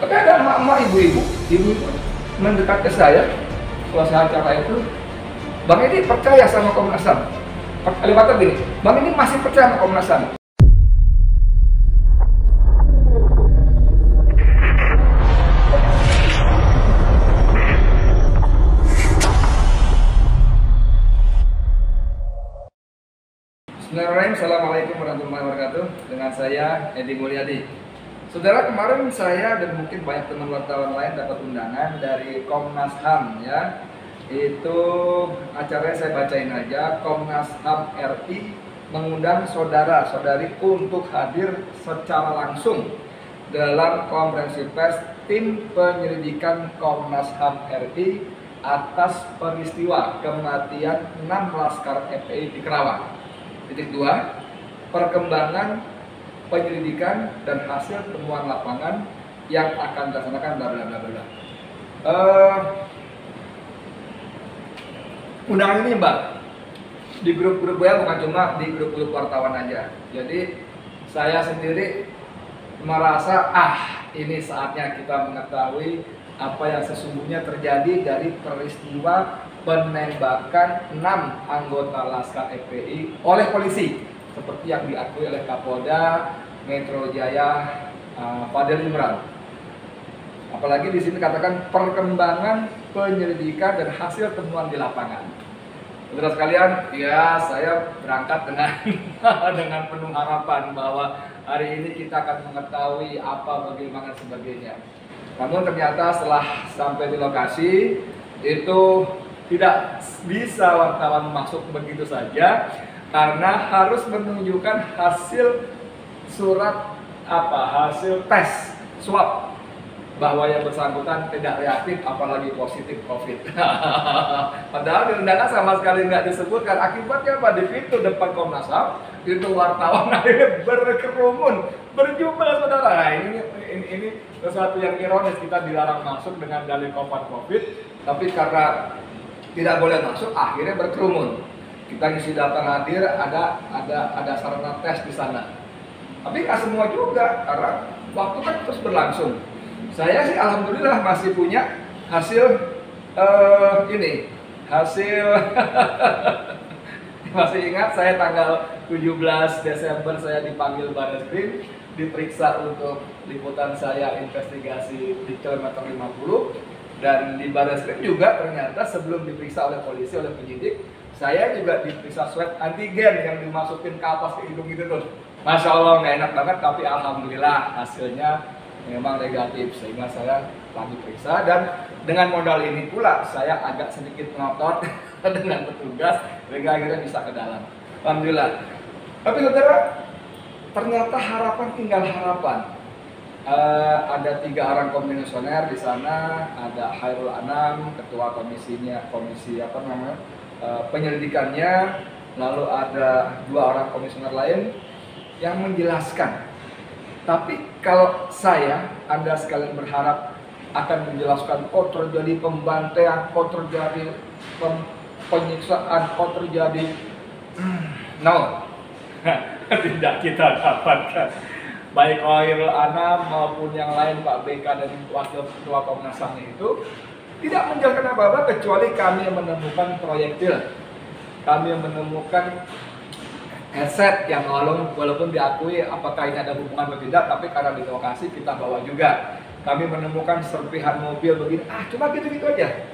Tapi ada emak-emak, ibu-ibu mendekat ke saya selesai acara itu, Bang ini percaya sama Komnas HAM? Kalimatnya gini, Bang ini masih percaya sama Komnas HAM? Bismillahirrahmanirrahim. Assalamualaikum warahmatullahi wabarakatuh. Dengan saya Edi Mulyadi. Saudara, kemarin saya dan mungkin banyak teman wartawan lain dapat undangan dari Komnas HAM ya. Itu acaranya saya bacain aja. Komnas HAM RI mengundang saudara-saudari untuk hadir secara langsung dalam konferensi pers tim penyelidikan Komnas HAM RI atas peristiwa kematian 6 laskar FPI di Kerawang. Titik 2, perkembangan penyelidikan dan hasil temuan lapangan yang akan dilaksanakan bla bla bla bla. Undangan ini Mbak, di grup-grup ya, bukan cuma di grup-grup wartawan aja. Jadi saya sendiri merasa ini saatnya kita mengetahui apa yang sesungguhnya terjadi dari peristiwa penembakan 6 anggota Laskar FPI oleh polisi seperti yang diakui oleh Kapolda Metro Jaya Fadil Imran. Apalagi di sini katakan perkembangan penyelidikan dan hasil temuan di lapangan. Saudara sekalian, ya saya berangkat dengan dengan penuh harapan bahwa hari ini kita akan mengetahui apa bagaimana sebagainya. Namun ternyata setelah sampai di lokasi itu tidak bisa wartawan masuk begitu saja karena harus menunjukkan hasil surat hasil tes swab bahwa yang bersangkutan tidak reaktif apalagi positif COVID. Padahal di undangan sama sekali nggak disebutkan. Akibatnya apa? Di pintu depan Komnas HAM itu wartawan akhirnya berkerumun berjumlah saudara. Nah, ini sesuatu yang ironis, kita dilarang masuk dengan dalih COVID, tapi karena tidak boleh masuk akhirnya berkerumun. Kita ngisi daftar hadir, ada sarana tes di sana. Tapi nggak semua juga karena waktu kan terus berlangsung. Saya sih alhamdulillah masih punya hasil hasil masih ingat saya tanggal 17 Desember saya dipanggil Barreskrim, diperiksa untuk liputan saya investigasi di kilometer 50. Dan di Barreskrim juga ternyata sebelum diperiksa oleh polisi, oleh penyidik, saya juga diperiksa swab antigen yang dimasukin kapas ke hidung itu tuh. Masya Allah nggak enak banget, tapi alhamdulillah hasilnya memang negatif sehingga saya lagi periksa. Dan dengan modal ini pula saya agak sedikit ngotot dengan petugas sehingga akhirnya bisa ke dalam. Alhamdulillah. Tapi saudara, ternyata harapan tinggal harapan. Ada 3 orang komisioner di sana, ada Hairul Anam, ketua komisi penyelidikannya, lalu ada 2 orang komisioner lain yang menjelaskan. Tapi kalau Anda sekalian berharap akan menjelaskan terjadi pembantaian, terjadi penyiksaan, terjadi no, tidak kita dapatkan. Baik Hairul Anam maupun yang lain, Pak BK dan Wakil Ketua Komnas HAM itu tidak menjelaskan apa-apa kecuali kami yang menemukan proyektil, kami yang menemukan headset yang walaupun diakui apakah ini ada hubungan atau tidak, tapi karena di lokasi kita bawa juga. Kami menemukan serpihan mobil begini, cuma gitu-gitu aja.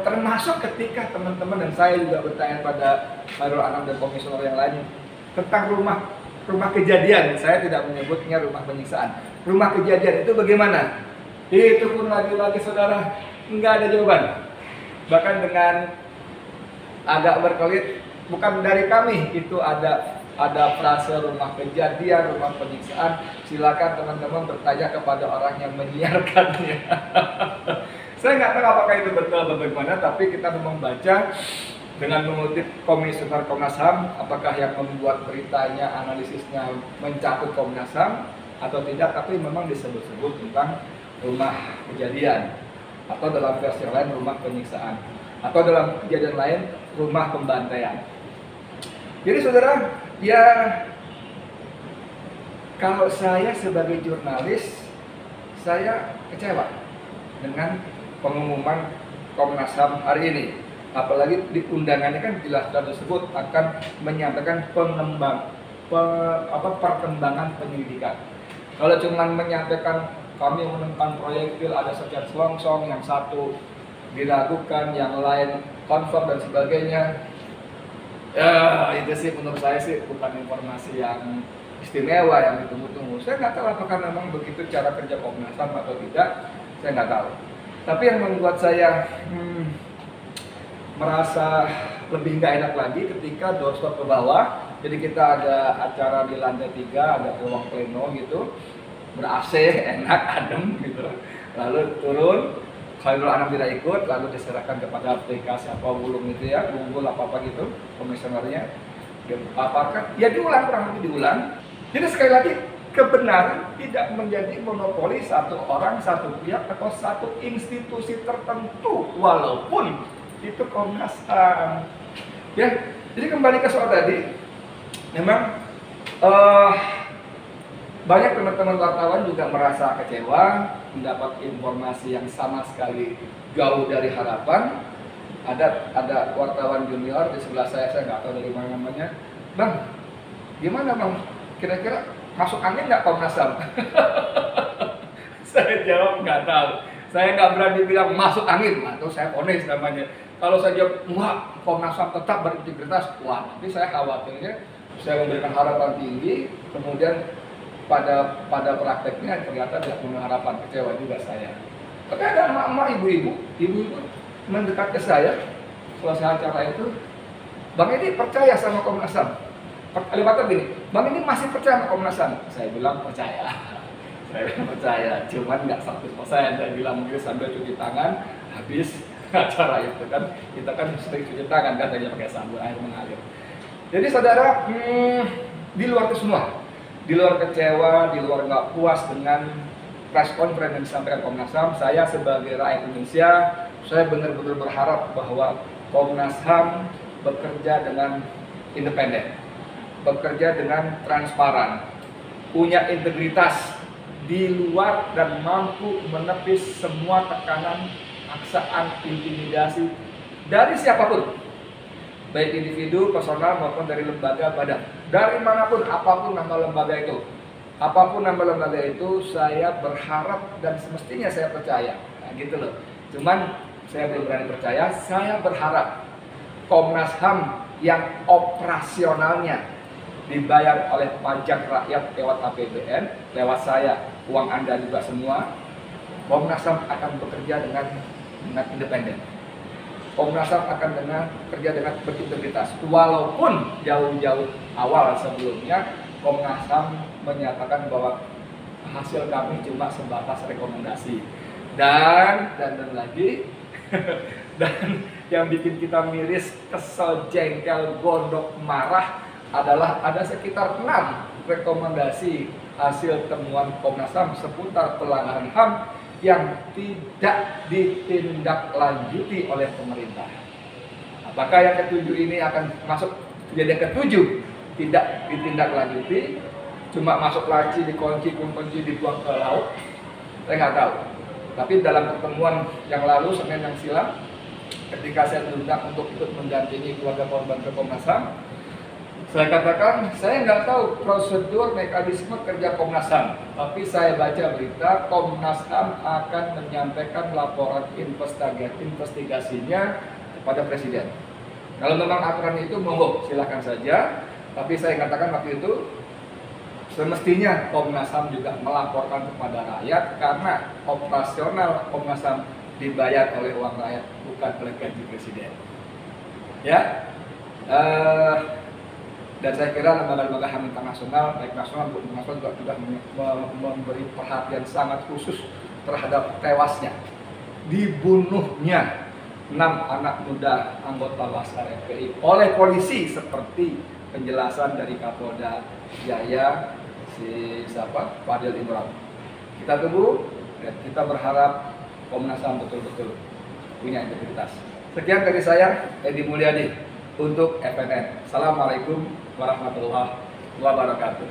Termasuk ketika teman-teman dan saya juga bertanya pada Hairul Anam dan komisioner yang lain tentang rumah kejadian, saya tidak menyebutnya rumah penyiksaan. Rumah kejadian itu bagaimana? Itu pun lagi-lagi saudara nggak ada jawaban. Bahkan dengan agak berkelit, bukan dari kami, itu ada frase rumah kejadian, rumah penyiksaan. Silakan teman-teman bertanya kepada orang yang menyiarkannya. Saya nggak tahu apakah itu betul atau bagaimana, tapi kita membaca dengan mengutip komisioner Komnas HAM, apakah yang membuat beritanya, analisisnya mencakup Komnas HAM atau tidak, tapi memang disebut-sebut tentang rumah kejadian, atau dalam versi lain rumah penyiksaan, atau dalam kejadian lain rumah pembantaian. Jadi saudara, ya kalau saya sebagai jurnalis saya kecewa dengan pengumuman Komnas HAM hari ini. Apalagi di undangannya kan jelas tersebut akan menyampaikan perkembangan penyelidikan. Kalau cuma menyampaikan kami menemukan proyektil ada sekian selongsong, yang satu diragukan, yang lain confirm dan sebagainya, ya itu sih menurut saya sih bukan informasi yang istimewa yang ditunggu-tunggu. Saya nggak tahu apakah memang begitu cara kerja Komnas HAM atau tidak, saya nggak tahu. Tapi yang membuat saya merasa lebih nggak enak lagi ketika doorstop ke bawah. Jadi kita ada acara di lantai 3, ada ruang pleno gitu, ber-AC, enak, adem gitu. Lalu turun, Khairul Anam tidak ikut, lalu diserahkan kepada aplikasi apa Wulung itu ya, Unggul apa gitu, komisionernya. Apakah? Ya diulang, kurang lebih diulang. Jadi sekali lagi, kebenaran tidak menjadi monopoli satu orang, satu pihak, atau satu institusi tertentu, walaupun itu Komnas HAM. Ya, jadi kembali ke soal tadi, memang banyak teman-teman wartawan juga merasa kecewa, mendapat informasi yang sama sekali jauh dari harapan. Ada wartawan junior di sebelah saya nggak tahu dari mana namanya. Bang, gimana bang? Kira-kira masuk angin nggak Komnas HAM? Saya jawab nggak tahu. Saya nggak berani bilang masuk angin, atau saya vonis namanya. Kalau saya jawab, wah Komnas HAM tetap berintegritas, wah nanti saya khawatirnya saya memberikan harapan tinggi, kemudian pada prakteknya ternyata tidak punya harapan, kecewa juga saya. Tapi ada emak-emak, ibu-ibu mendekat ke saya selesai acara itu, Bang ini percaya sama Komnas HAM? Kalimatnya gini, Bang ini masih percaya sama Komnas HAM? Saya bilang percaya. Saya bilang percaya, cuman nggak 100%. Saya bilang mungkin sambil cuci tangan, habis acara itu kan, kita kan sering cuci tangan kan, tadinya pakai sabun, air mengalir. Jadi saudara, di luar itu semua, di luar kecewa, di luar nggak puas dengan press conference yang disampaikan Komnas HAM, saya sebagai rakyat Indonesia, saya benar-benar berharap bahwa Komnas HAM bekerja dengan independen, bekerja dengan transparan, punya integritas di luar dan mampu menepis semua tekanan, paksaan, intimidasi dari siapapun, baik individu, personal maupun dari lembaga badan, dari manapun, apapun nama lembaga itu, saya berharap dan semestinya saya percaya, nah, gitu loh. Cuman saya belum berani percaya, saya berharap Komnas HAM yang operasionalnya dibayar oleh pajak rakyat lewat APBN, lewat saya, uang Anda juga semua, Komnas HAM akan bekerja dengan independen. Komnas HAM akan bekerja dengan berintegritas. Walaupun jauh-jauh awal sebelumnya Komnas HAM menyatakan bahwa hasil kami cuma sebatas rekomendasi. Dan lagi dan yang bikin kita miris, kesel, jengkel, gondok, marah adalah ada sekitar 6 rekomendasi hasil temuan Komnas HAM seputar pelanggaran HAM yang tidak ditindaklanjuti oleh pemerintah. Apakah yang ketujuh ini akan masuk jadi yang ketujuh tidak ditindaklanjuti, cuma masuk laci, dikunci, dibuang ke laut? Saya nggak tahu. Tapi dalam pertemuan yang lalu, Senin yang silam, ketika saya diundang untuk ikut mendampingi keluarga korban ke Komnas HAM, saya katakan, saya nggak tahu prosedur mekanisme kerja Komnas HAM, tapi saya baca berita Komnas HAM akan menyampaikan laporan investigasinya kepada Presiden. Kalau memang aturan itu, monggo silahkan saja. Tapi saya katakan waktu itu, semestinya Komnas HAM juga melaporkan kepada rakyat, karena operasional Komnas HAM dibayar oleh uang rakyat, bukan oleh gaji Presiden. Ya. Dan saya kira lembaga-lembaga HAM internasional, baik nasional maupun internasional juga memberi perhatian sangat khusus terhadap tewasnya, dibunuhnya 6 anak muda anggota Laskar FPI oleh polisi, seperti penjelasan dari Kapolda Jaya, Fadil Imran. Kita tunggu dan kita berharap Komnas HAM betul-betul punya integritas. Sekian dari saya, Edi Mulyadi, untuk FNN. Assalamualaikum warahmatullahi wabarakatuh.